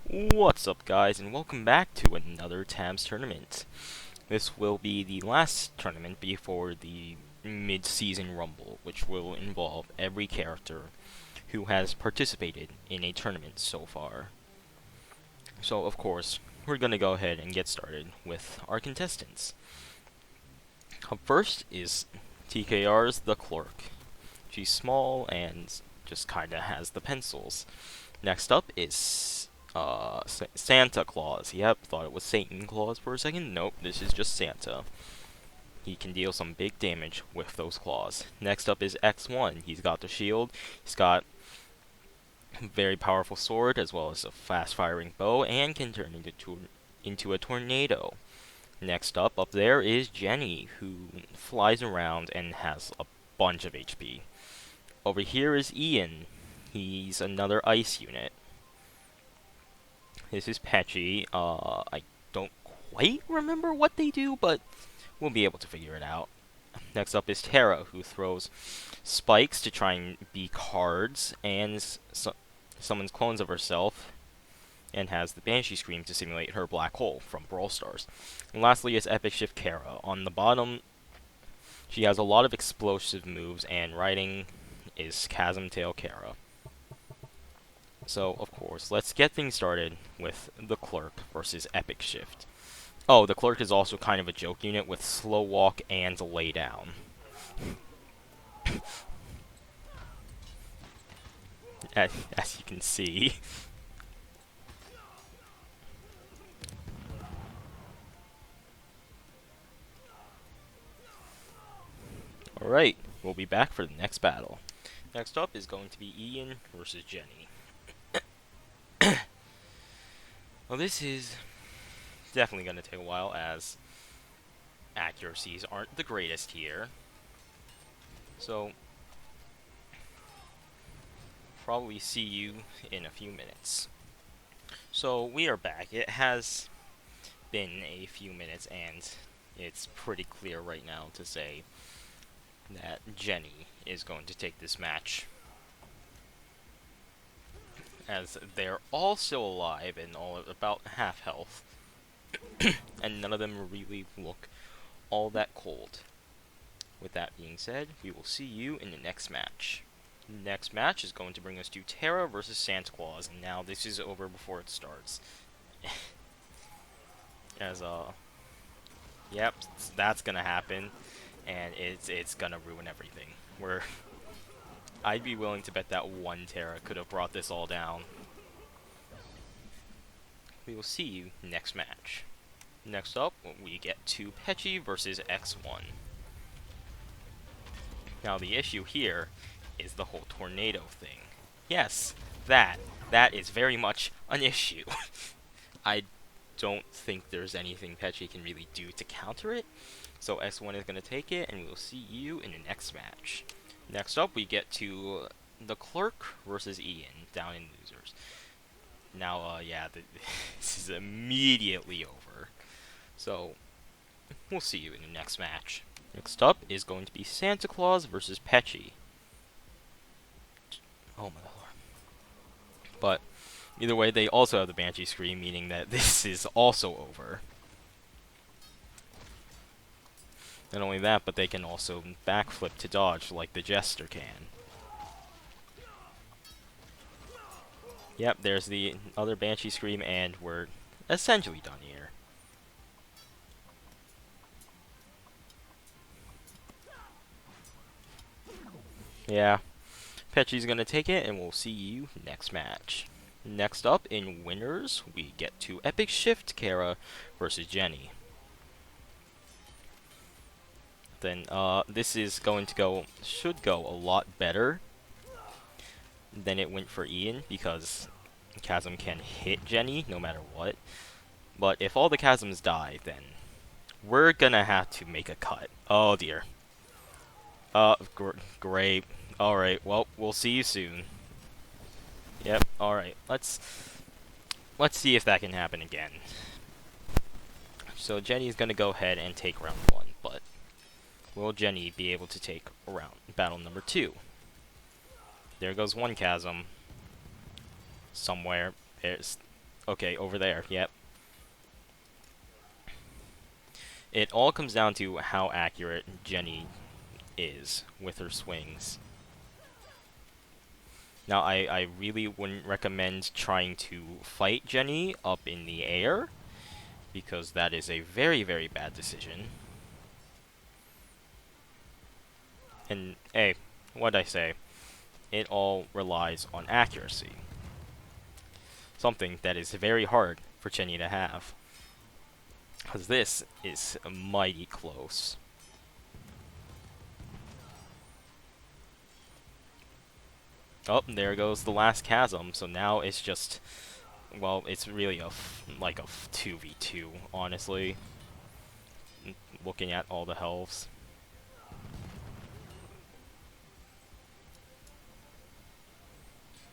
What's up, guys, and welcome back to another TAMS tournament. This will be the last tournament before the mid-season rumble, which will involve every character who has participated in a tournament so far. So, of course, we're gonna go ahead and get started with our contestants. Up first is TKR's The Clerk. She's small and just kinda has the pencils. Next up is Santa Claus. Yep, thought it was Satan Claus for a second. Nope, this is just Santa. He can deal some big damage with those claws. Next up is X1. He's got the shield. He's got a very powerful sword as well as a fast-firing bow and can turn into a tornado. Next up there is Jenny, who flies around and has a bunch of HP. Over here is Ian. He's another ice unit. This is Patchy. I don't quite remember what they do, but we'll be able to figure it out. Next up is Terra, who throws spikes to try and be cards, and summons clones of herself, and has the Banshee Scream to simulate her black hole from Brawl Stars. And lastly is Epic Shift Kara. On the bottom, she has a lot of explosive moves, and writing is Chasm Tail Kara. So, of course, let's get things started with the Clerk versus Epic Shift. Oh, the Clerk is also kind of a joke unit with slow walk and lay down. As you can see. Alright, we'll be back for the next battle. Next up is going to be Ian versus Jenny. Well, this is definitely going to take a while, as accuracies aren't the greatest here. So, probably see you in a few minutes. So, we are back. It has been a few minutes, and it's pretty clear right now to say that Jenny is going to take this match, as they're all still alive and all about half health, and none of them really look all that cold. With that being said, we will see you in the next match. Next match is going to bring us to Terra versus Santa Claus, and now this is over before it starts. As yep, that's gonna happen, and it's gonna ruin everything. I'd be willing to bet that one Terra could have brought this all down. We will see you next match. Next up, we get to Pechi versus X1. Now the issue here is the whole tornado thing. Yes, that is very much an issue. I don't think there's anything Pechi can really do to counter it, so X1 is going to take it, and we'll see you in the next match. Next up, we get to the Clerk versus Ian, down in losers. Now, yeah, this is immediately over. So, we'll see you in the next match. Next up is going to be Santa Claus versus Pechi. Oh my lord. But, either way, they also have the Banshee Scream, meaning that this is also over. Not only that, but they can also backflip to dodge like the Jester can. Yep, there's the other Banshee Scream, and we're essentially done here. Yeah, Pechi's gonna take it, and we'll see you next match. Next up, in winners, we get to Epic Shift Kara versus Jenny. Then, this is going to should go a lot better than it went for Ian, because Chasm can hit Jenny no matter what. But if all the Chasms die, then we're gonna have to make a cut. Oh dear. Great. Alright, well, we'll see you soon. Yep, alright. Let's see if that can happen again. So Jenny's gonna go ahead and take round 1, but will Jenny be able to take battle number 2? There goes one Chasm. Somewhere. There's Okay, over there. Yep. It all comes down to how accurate Jenny is with her swings. Now, I really wouldn't recommend trying to fight Jenny up in the air, because that is a very, very bad decision. And, hey, what'd I say? It all relies on accuracy. Something that is very hard for Jenny to have. Because this is mighty close. Oh, there goes the last chasm. So now it's just, well, it's really like a 2v2, honestly. Looking at all the healths.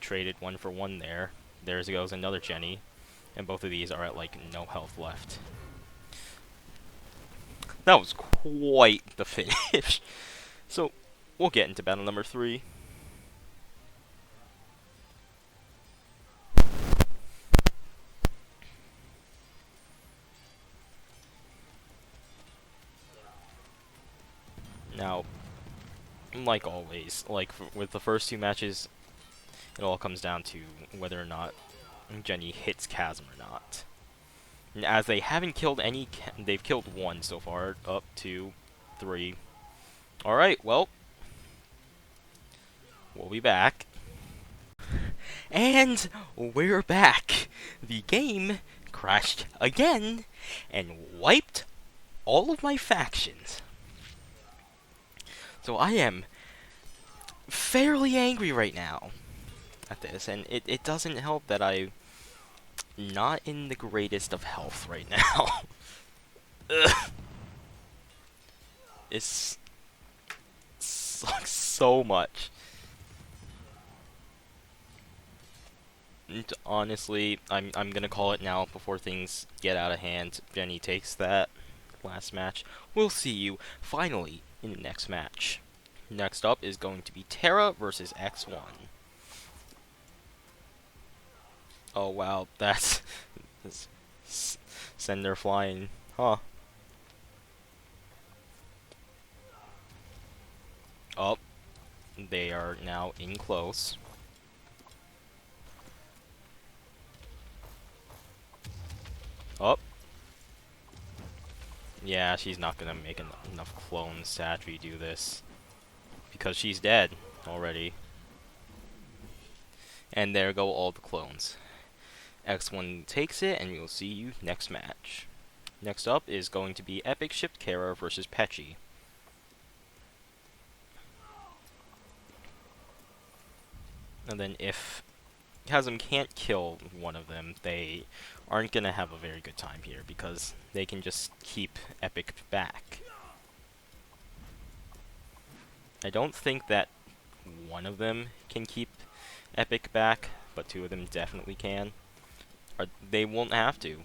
Traded 1-for-1 there. There goes another Jenny. And both of these are at, like, no health left. That was quite the finish. So, we'll get into battle number 3. Now, like always, like with the first 2 matches, it all comes down to whether or not Jenny hits Chasm or not. And as they haven't killed any, they've killed 1 so far. Up 2, 3. Alright, well, we'll be back. And we're back. The game crashed again and wiped all of my factions. So I am fairly angry right now at this, and it doesn't help that I'm not in the greatest of health right now. Ugh. It sucks so much. And honestly, I'm gonna call it now before things get out of hand. Jenny takes that last match. We'll see you finally in the next match. Next up is going to be Terra versus X1. Oh wow, that's send her flying, huh? Oh, they are now in close. Oh. Yeah, she's not gonna make enough clones to actually do this. Because she's dead already. And there go all the clones. X1 takes it, and we'll see you next match. Next up is going to be Epic Shipped Kara versus Pechi. And then if Chasm can't kill one of them, they aren't going to have a very good time here, because they can just keep Epic back. I don't think that one of them can keep Epic back, but 2 of them definitely can. Or they won't have to.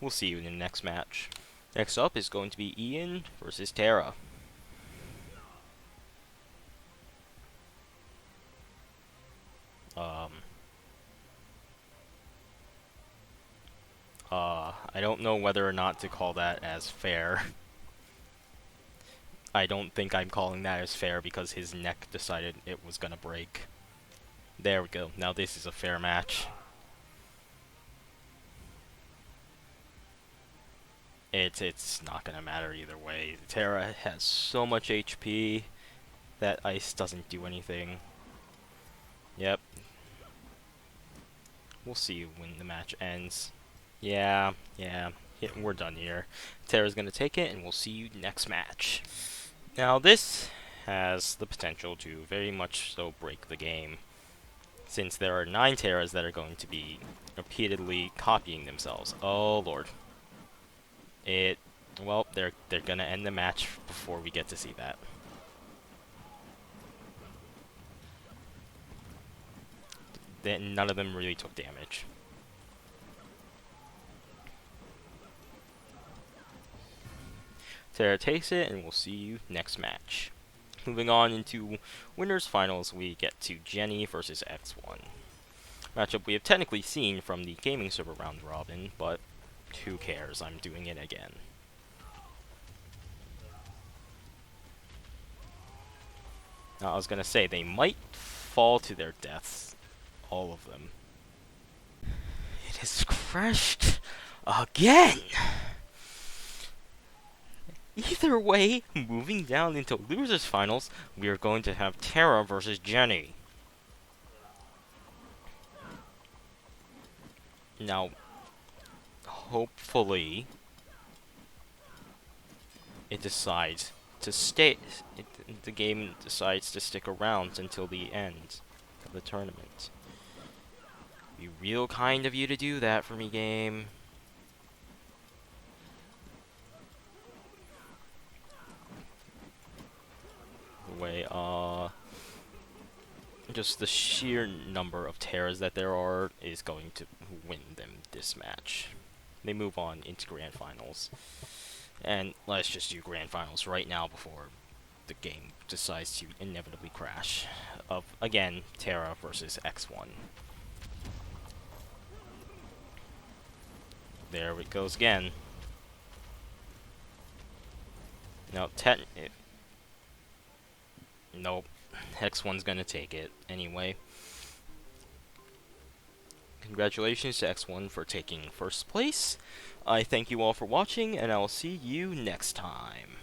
We'll see you in the next match. Next up is going to be Ian versus Terra. I don't know whether or not to call that as fair. I don't think I'm calling that as fair because his neck decided it was gonna break. There we go. Now this is a fair match. It's not gonna matter either way. Terra has so much HP that ice doesn't do anything. Yep. We'll see when the match ends. Yeah, we're done here. Terra's gonna take it, and we'll see you next match. Now this has the potential to very much so break the game, since there are 9 Terras that are going to be repeatedly copying themselves. Oh lord. Well, they're gonna end the match before we get to see that. None of them really took damage. Terra takes it, and we'll see you next match. Moving on into winners finals, we get to Jenny versus X1. Matchup we have technically seen from the gaming server round robin, but who cares? I'm doing it again. Now, I was gonna say, they might fall to their deaths. All of them. It has crashed again! Either way, moving down into losers finals, we are going to have Tara versus Jenny. Now, hopefully, it decides to stay. The game decides to stick around until the end of the tournament. Be real kind of you to do that for me, game. Way, just the sheer number of Terras that there are is going to win them this match. They move on into Grand Finals. And let's just do Grand Finals right now before the game decides to inevitably crash. Of, again, Terra versus X1. There it goes again. Now, nope. X1's gonna take it anyway. Congratulations to X1 for taking first place. I thank you all for watching, and I will see you next time.